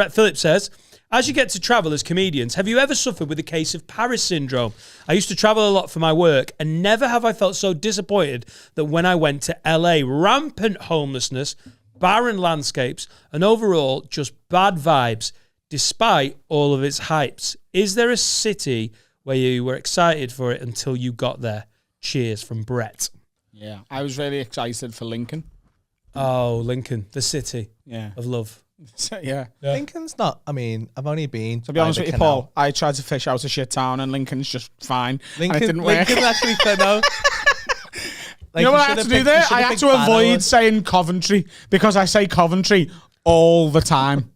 Brett Phillips says, as you get to travel as comedians, have you ever suffered with a case of Paris syndrome? I used to travel a lot for my work, and never have I felt so disappointed that when I went to LA. Rampant homelessness, barren landscapes, and overall just bad vibes, despite all of its hypes. Is there a city where you were excited for it until you got there? Cheers, from Brett. Yeah, I was really excited for Lincoln. Oh, Lincoln, the city of love. Yeah. Lincoln's not, I mean, I've only been. To be honest with you, Paul, I tried to fish out a shit town and Lincoln's just fine. Lincoln, and it didn't work. Lincoln actually no. You know what I had to do there? I had to avoid saying Coventry because I say Coventry all the time.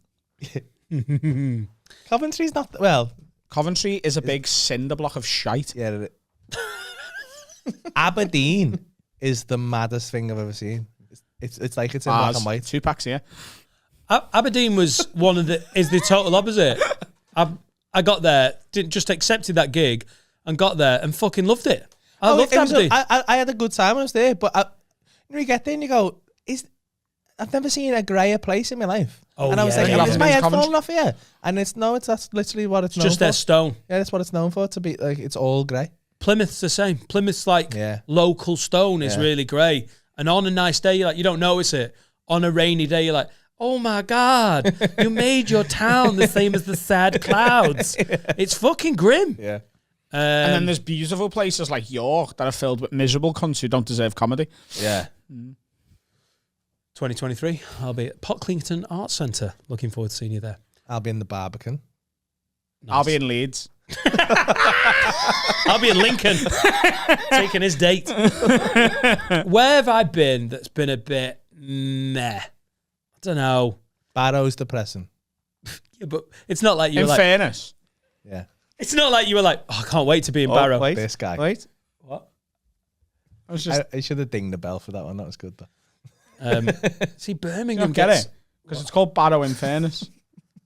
Coventry's not, well. Coventry is a big cinder block of shite. Yeah. Aberdeen is the maddest thing I've ever seen. It's like it's in black and white. 2 packs here. Aberdeen was is the total opposite. I got there, just accepted that gig, and got there and fucking loved it. I loved Aberdeen. I had a good time when I was there, but you get there and you go, I've never seen a greyer place in my life. Oh, and I was like, is my head falling off here? And that's literally what it's known for. Just their stone. Yeah, that's what it's known for, to be like, it's all grey. Plymouth's the same. Plymouth's like local stone is really grey. And on a nice day, you don't notice it. On a rainy day, you're like, oh my God, you made your town the same as the sad clouds. It's fucking grim. Yeah. And then there's beautiful places like York that are filled with miserable cunts who don't deserve comedy. Yeah. 2023, I'll be at Pocklington Arts Centre. Looking forward to seeing you there. I'll be in the Barbican. Nice. I'll be in Leeds. I'll be in Lincoln taking his date. Where have I been that's been a bit meh? I don't know. Barrow's depressing. Yeah, but it's not like you were in fairness. Yeah. It's not like you were like, oh, I can't wait to be in Barrow. Wait. This guy. Wait. What? I should have dinged the bell for that one. That was good though. See, Birmingham get it because it's called Barrow in fairness.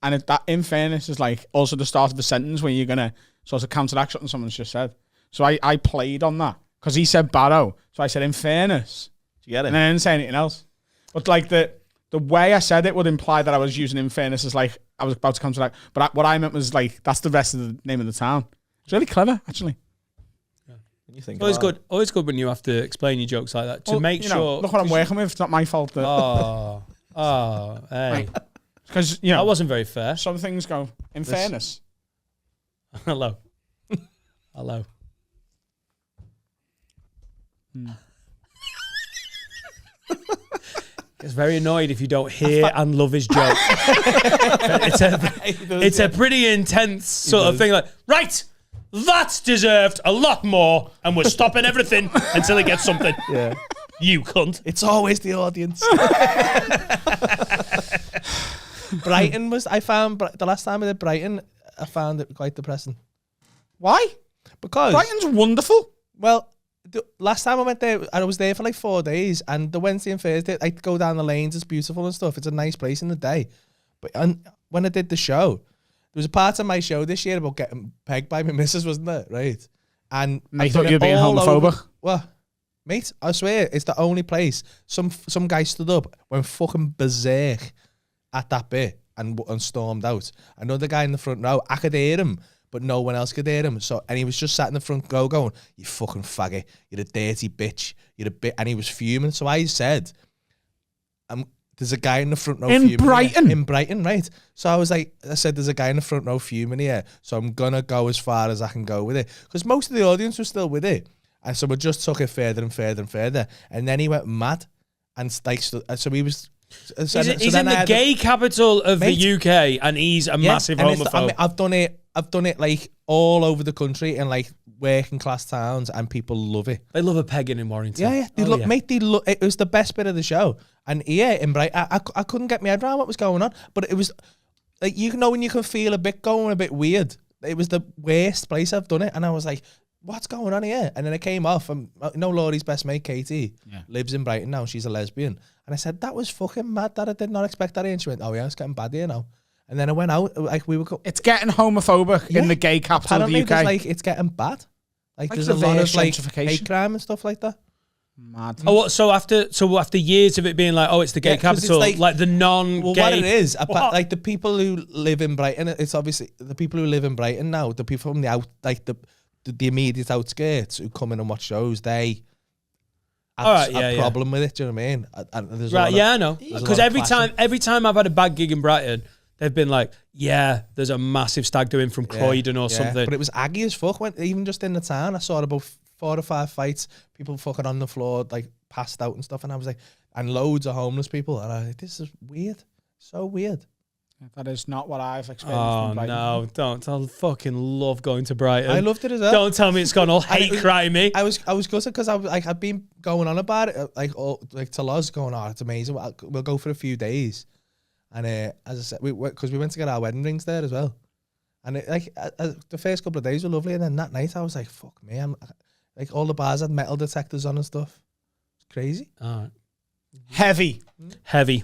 And that in fairness is like also the start of a sentence where you're going to sort of counteract something someone's just said. So I played on that because he said Barrow. So I said in fairness. Do you get it? And I didn't say anything else. But like the way I said it would imply that I was using in fairness as like I was about to counteract. But what I meant was like that's the rest of the name of the town. It's really clever, actually. Yeah. You think always good when you have to explain your jokes like that to make sure. Look what I'm working with. It's not my fault. That, hey. Because, that wasn't very fair. Some things go, in fairness. Hello. Hello. Gets very annoyed if you don't hear and love his joke. It's a pretty intense sort of thing. Like, right, that's deserved a lot more, and we're stopping everything until he gets something. Yeah. You cunt. It's always the audience. Brighton I found the last time I did Brighton, I found it quite depressing. Why? Because Brighton's wonderful. Well, the last time I went there, I was there for like 4 days, and the Wednesday and Thursday, I'd go down the lanes, it's beautiful and stuff. It's a nice place in the day. But when I did the show, there was a part of my show this year about getting pegged by my missus, wasn't there? Right? And I thought you were being homophobic. Well, mate, I swear, it's the only place. Some guy stood up, went fucking berserk at that bit and stormed out. Another guy in the front row, I could hear him, but no one else could hear him. So, and he was just sat in the front row going, "You fucking faggot, you're a dirty bitch, you're a bit," and he was fuming. So I said, "There's a guy in the front row in Brighton, here. In Brighton, right?" So I said, "There's a guy in the front row fuming here, so I'm gonna go as far as I can go with it," because most of the audience was still with it, and so we just took it further and further and further, and then he went mad, and like, so he was. He's in the gay capital of the UK, and he's a massive homophobe. I've done it like all over the country in like working class towns, and people love it. They love a pegging in Warrington. Yeah. It was the best bit of the show, and in Brighton, I couldn't get my head around what was going on, but it was like, you know, when you can feel a bit going a bit weird. It was the worst place I've done it, and I was like, what's going on here? And then it came off, and Laurie's best mate, Katie, lives in Brighton now. She's a lesbian. And I said, that was fucking mad that I did not expect that. And she went, oh yeah, it's getting bad here now. And then I went out, like we were... It's getting homophobic in the gay capital of the UK. Like, it's getting bad. Like there's a lot of like hate crime and stuff like that. Mad. Oh, so after years of it being like, oh, it's the gay 'cause it's capital, like the non-gay. Well, what it is, What? like the people who live in Brighton, it's obviously the people who live in Brighton now, the people from the out, like the immediate outskirts who come in and watch shows, they have a problem with it. Do you know what I mean? And there's Right? Yeah, I know. there's a Because lot of clashing. every time I've had a bad gig in Brighton, they've been like, yeah, there's a massive stag doing from Croydon or something. But it was aggy as fuck. Even just in the town, I saw about 4 or 5 fights, people fucking on the floor, like passed out and stuff. And I was like, and loads of homeless people. And I was like, this is weird. So weird. That is not what I've experienced. Oh in Brighton. no! Don't! I fucking love going to Brighton. I loved it as well. Don't tell me it's gone all hate crimey. I was gutted because I was like, I'd been going on about it, like to Loz going, oh, it's amazing. We'll go for a few days. And as I said, because we went to get our wedding rings there as well. And the first couple of days were lovely, and then that night I was like, fuck me, I'm like, all the bars had metal detectors on and stuff. It's crazy. All right. Heavy. Heavy.